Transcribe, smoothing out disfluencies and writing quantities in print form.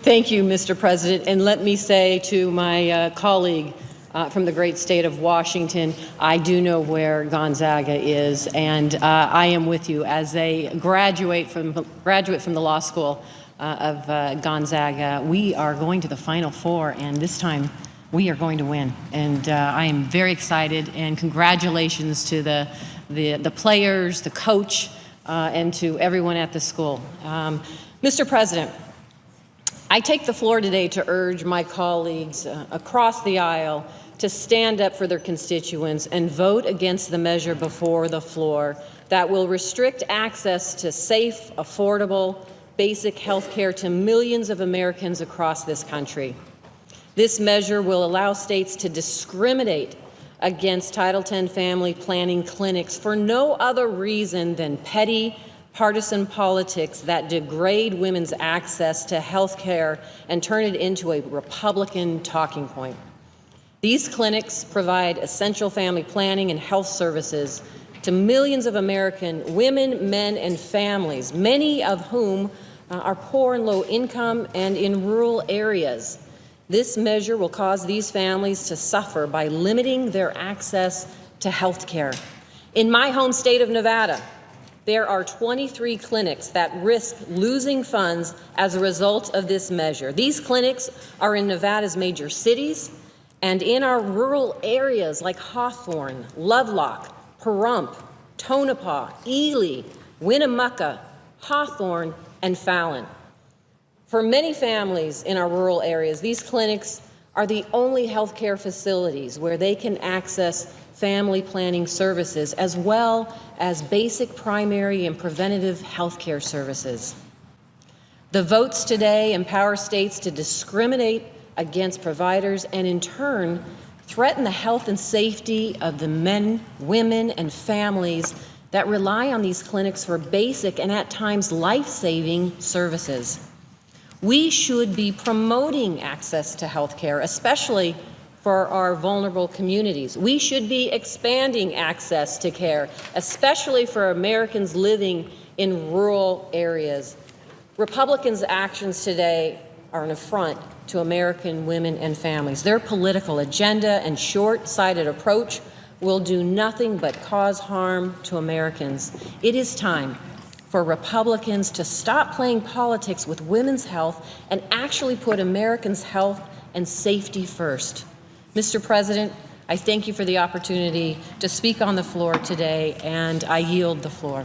Thank you, Mr. President. And let me say to my colleague from the great state of Washington, I do know where Gonzaga is, and I am with you. As a graduate from the law school of Gonzaga, we are going to the Final Four, and this time we are going to win. And I am very excited, and congratulations to the players, the coach, and to everyone at the school. Mr. President, I take the floor today to urge my colleagues across the aisle to stand up for their constituents and vote against the measure before the floor that will restrict access to safe, affordable, basic health care to millions of Americans across this country. This measure will allow states to discriminate against Title X family planning clinics for no other reason than petty, partisan politics that degrade women's access to health care and turn it into a Republican talking point. These clinics provide essential family planning and health services to millions of American women, men, and families, many of whom are poor and low income and in rural areas. This measure will cause these families to suffer by limiting their access to health care. In my home state of Nevada, there are 23 clinics that risk losing funds as a result of this measure. These clinics are in Nevada's major cities and in our rural areas like Hawthorne, Lovelock, Pahrump, Tonopah, Ely, Winnemucca, Hawthorne, and Fallon. For many families in our rural areas, these clinics are the only health care facilities where they can access family planning services, as well as basic primary and preventative health care services. The votes today empower states to discriminate against providers and, in turn, threaten the health and safety of the men, women, and families that rely on these clinics for basic and, at times, life-saving services. We should be promoting access to health care, especially for our vulnerable communities. We should be expanding access to care, especially for Americans living in rural areas. Republicans' actions today are an affront to American women and families. Their political agenda and short-sighted approach will do nothing but cause harm to Americans. It is time for Republicans to stop playing politics with women's health and actually put Americans' health and safety first. Mr. President, I thank you for the opportunity to speak on the floor today, and I yield the floor.